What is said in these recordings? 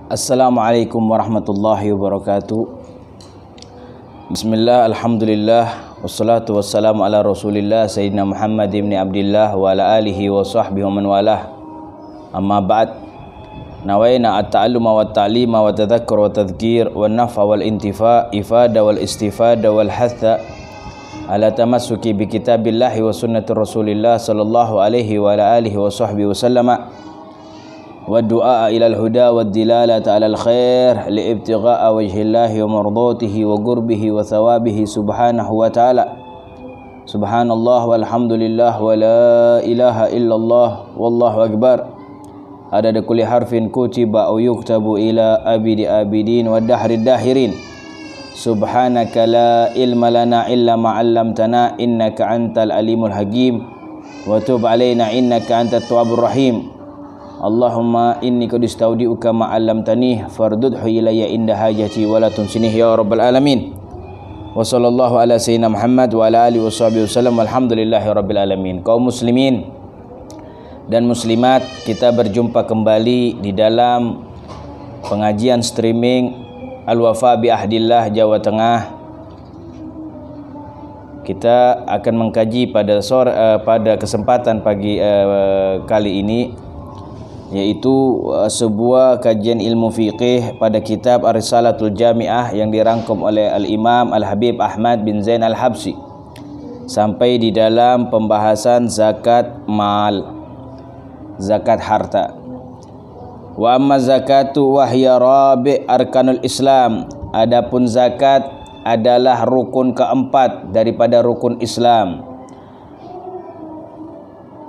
Assalamualaikum warahmatullahi wabarakatuh. Bismillah, alhamdulillah, wassalatu wassalamu ala rasulillah Sayyidina Muhammad ibn Abdillah wa ala alihi wa sahbihi wa man walah. Amma ba'd. Nawaina at-ta'alluma wa ta'lima wa tadhakkur wa tadhkir wa nafa wal intifa, ifada wal istifada wal hatha ala tamassuki bi kitabillahi wa sunnati rasulillah sallallahu alaihi wa ala alihi wa sahbihi wa sallama wa du'a ila al-huda wa dilalata ala al-khair liibtigha'a wajhillahi wa mardatihi wa qurbihi wa thawabihi subhanahu wa ta'ala. Subhanallah walhamdulillah wa la ilaha illallah wallahu akbar. Adada kulli harfin kutiba aw yuktabu ila abidi abidin wa dahri dahirin. Subhanaka la ilma lana illa ma 'allamtana innaka antal alimul hakim wa tub alaina innaka antat tawwabur rahim. Allahumma inni qad istaudi'uka ma 'allamtani fardudhu ilayya inda hajati wa la tunsinih ya rabbal alamin. Wa sallallahu ala sayyidina Muhammad wa ala alihi washabihi wasallam walhamdulillahi rabbil alamin. Kaum muslimin dan muslimat, kita berjumpa kembali di dalam pengajian streaming Al-Wafa bi Ahdillah Jawa Tengah. Kita akan mengkaji pada kesempatan pagi kali ini, yaitu sebuah kajian ilmu fiqih pada kitab Ar-Risalatul Jami'ah yang dirangkum oleh Al-Imam Al-Habib Ahmad bin Zain Al-Habsyi, sampai di dalam pembahasan zakat mal, zakat harta. Wa amma zakatu wahya rabi' arkanul Islam. Adapun zakat adalah rukun keempat daripada rukun Islam.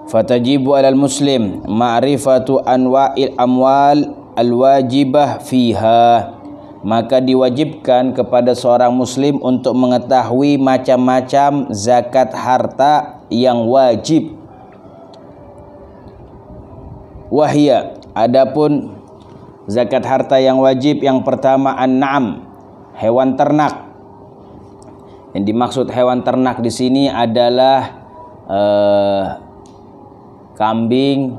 Fatajibu alal muslim ma'rifatu anwa'il amwal al-wajibah fiha. Maka diwajibkan kepada seorang muslim untuk mengetahui macam-macam zakat harta yang wajib. Wahya, adapun zakat harta yang wajib, yang pertama an-na'am, hewan ternak. Yang dimaksud hewan ternak di sini adalah kambing,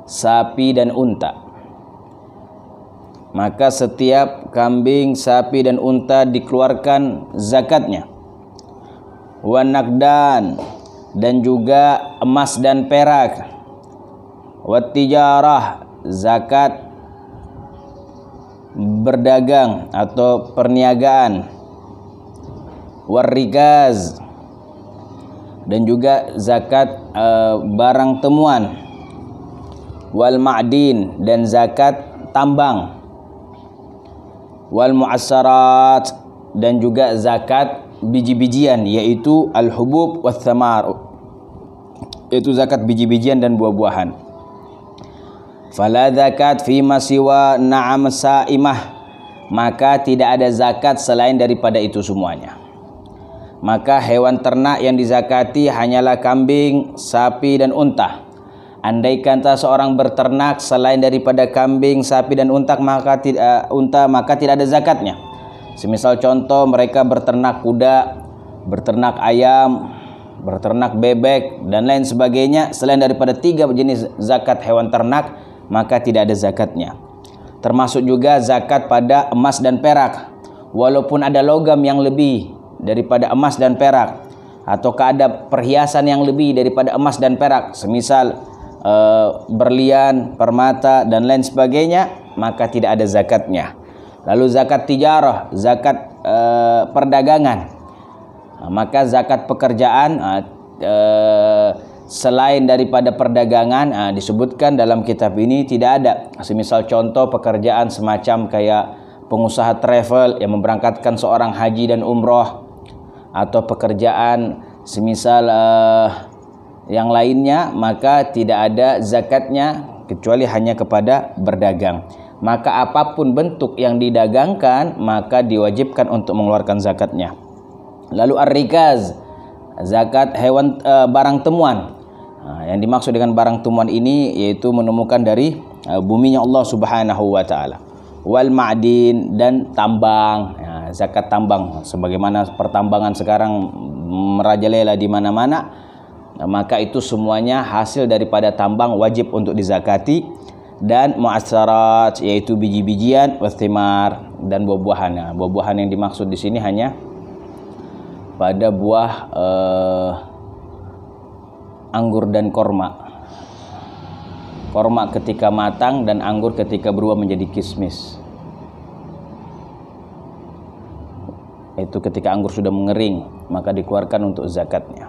sapi dan unta. Maka setiap kambing, sapi dan unta dikeluarkan zakatnya. Wa naqdan, dan juga emas dan perak. Wa tijarah, zakat berdagang atau perniagaan. Wa rikaz, dan juga zakat barang temuan. Wal ma'din, dan zakat tambang. Wal mu'assarat, dan juga zakat biji-bijian, yaitu al-hubub wath thamar, yaitu zakat biji-bijian dan buah-buahan. Fala zakat fima siwa na'am sa'imah, maka tidak ada zakat selain daripada itu semuanya. Maka hewan ternak yang dizakati hanyalah kambing, sapi dan unta. Andai kata seorang berternak selain daripada kambing, sapi dan unta, maka tidak ada zakatnya. Semisal contoh, mereka berternak kuda, berternak ayam, berternak bebek dan lain sebagainya, selain daripada 3 jenis zakat hewan ternak, maka tidak ada zakatnya. Termasuk juga zakat pada emas dan perak. Walaupun ada logam yang lebih daripada emas dan perak, ataukah ada perhiasan yang lebih daripada emas dan perak, semisal berlian, permata dan lain sebagainya, maka tidak ada zakatnya. Lalu zakat tijarah, zakat perdagangan. Maka zakat pekerjaan selain daripada perdagangan disebutkan dalam kitab ini tidak ada. Semisal contoh pekerjaan semacam kayak pengusaha travel yang memberangkatkan seorang haji dan umroh, atau pekerjaan semisal yang lainnya, maka tidak ada zakatnya kecuali hanya kepada berdagang. Maka apapun bentuk yang didagangkan, maka diwajibkan untuk mengeluarkan zakatnya. Lalu ar-rikaz, zakat hewan barang temuan. Yang dimaksud dengan barang temuan ini yaitu menemukan dari buminya Allah Subhanahu wa taala. Wal ma'din, dan tambang, zakat tambang, sebagaimana pertambangan sekarang merajalela di mana-mana, maka itu semuanya hasil daripada tambang wajib untuk dizakati. dan mu'assarat yaitu biji-bijian, wathimar dan buah-buahan. Nah, buah-buahan yang dimaksud di sini hanya pada buah anggur dan korma. Korma ketika matang dan anggur ketika berubah menjadi kismis. Itu ketika anggur sudah mengering, maka dikeluarkan untuk zakatnya.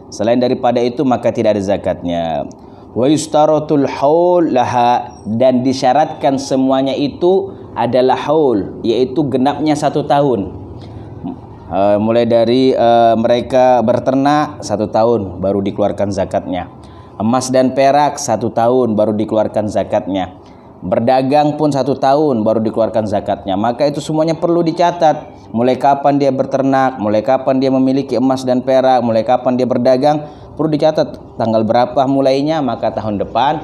Selain daripada itu maka tidak ada zakatnya. Wa yustaratul haul laha, dan disyaratkan semuanya itu adalah haul, yaitu genapnya 1 tahun. Mulai dari mereka berternak 1 tahun baru dikeluarkan zakatnya. Emas dan perak 1 tahun baru dikeluarkan zakatnya. Berdagang pun 1 tahun baru dikeluarkan zakatnya. Maka itu semuanya perlu dicatat. Mulai kapan dia berternak, mulai kapan dia memiliki emas dan perak, mulai kapan dia berdagang, perlu dicatat tanggal berapa mulainya, maka tahun depan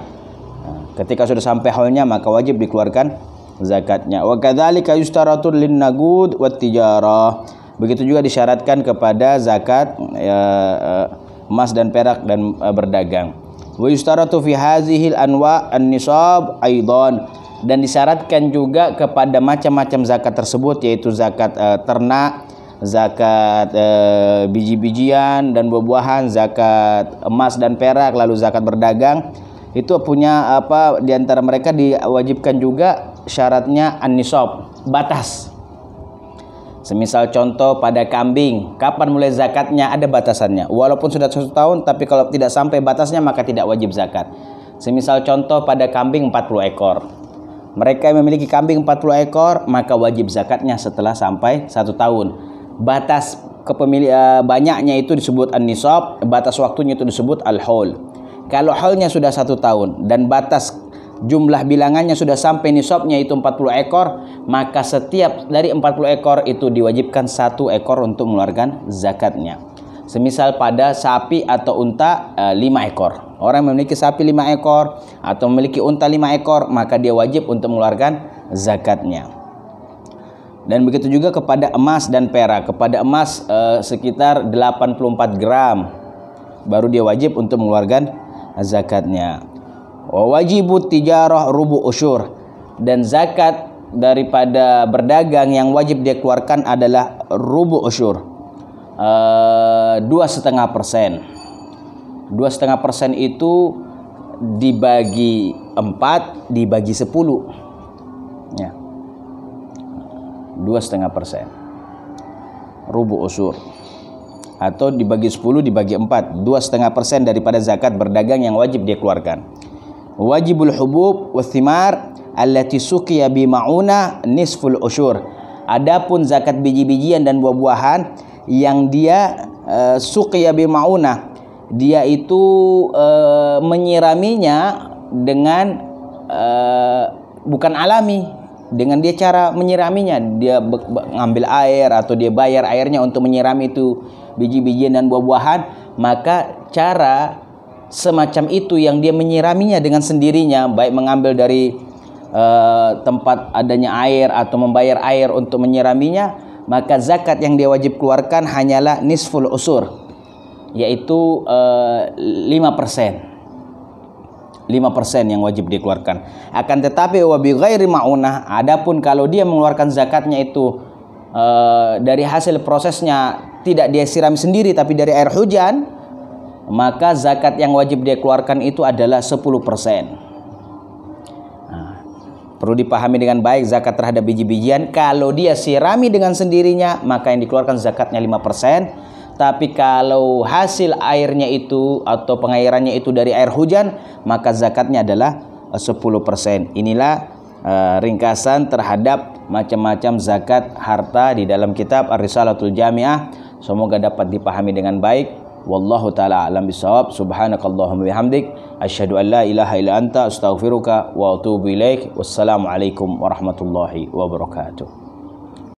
ketika sudah sampai haulnya maka wajib dikeluarkan zakatnya. Wa kadzalika yustaratu lin nagud wat tijarah. Begitu juga disyaratkan kepada zakat emas dan perak dan berdagang. Wa yustaratu fi hazihil anwa an-nisab aidan, dan disyaratkan juga kepada macam-macam zakat tersebut, yaitu zakat ternak, zakat biji-bijian dan buah-buahan, zakat emas dan perak, lalu zakat berdagang. Itu punya di antara mereka diwajibkan juga syaratnya an-nisab, batas. Semisal contoh pada kambing, kapan mulai zakatnya ada batasannya. Walaupun sudah 1 tahun, tapi kalau tidak sampai batasnya maka tidak wajib zakat. Semisal contoh pada kambing 40 ekor. Mereka yang memiliki kambing 40 ekor maka wajib zakatnya setelah sampai 1 tahun. Batas banyaknya itu disebut an-nisab, batas waktunya itu disebut al-haul. Kalau haulnya sudah 1 tahun dan batas jumlah bilangannya sudah sampai nisabnya itu 40 ekor, maka setiap dari 40 ekor itu diwajibkan 1 ekor untuk mengeluarkan zakatnya. Semisal pada sapi atau unta 5 ekor. Orang memiliki sapi 5 ekor atau memiliki unta 5 ekor, maka dia wajib untuk mengeluarkan zakatnya. Dan begitu juga kepada emas dan perak. Kepada emas sekitar 84 gram baru dia wajib untuk mengeluarkan zakatnya. Wa wajibut tijarah rubu usyur, dan zakat daripada berdagang yang wajib dia keluarkan adalah rubu usyur, 2,5%. 2,5% itu dibagi 4 dibagi 10 ya, 2,5% rubu usyur, atau dibagi 10 dibagi 4, 2,5% daripada zakat berdagang yang wajib dia keluarkan. Wajibul hubub wathimar allati suqiya bi ma'una nisful usyur. Adapun zakat biji-bijian dan buah-buahan yang dia suqiya bi ma'una, dia itu menyiraminya dengan bukan alami, dengan dia cara menyiraminya, dia ngambil air atau dia bayar airnya untuk menyirami itu biji-bijian dan buah-buahan, maka cara semacam itu yang dia menyiraminya dengan sendirinya, baik mengambil dari tempat adanya air atau membayar air untuk menyiraminya, maka zakat yang dia wajib keluarkan hanyalah nisful usur, yaitu 5%. 5% yang wajib dikeluarkan. Akan tetapi wa bi ghairi ma'unah, adapun kalau dia mengeluarkan zakatnya itu dari hasil prosesnya tidak dia siram sendiri tapi dari air hujan, maka zakat yang wajib dia keluarkan itu adalah 10%. Perlu dipahami dengan baik, zakat terhadap biji-bijian kalau dia sirami dengan sendirinya maka yang dikeluarkan zakatnya 5%. Tapi kalau hasil airnya itu atau pengairannya itu dari air hujan, maka zakatnya adalah 10%. Inilah ringkasan terhadap macam-macam zakat harta di dalam kitab Ar-Risalatul Jami'ah. Semoga dapat dipahami dengan baik. Wallahu ta'ala a'lam bishawab. Subhanakallahumma bihamdik, asyhadu an la ilaha illa anta, astaghfiruka wa atubu ilaik. Wassalamualaikum warahmatullahi wabarakatuh.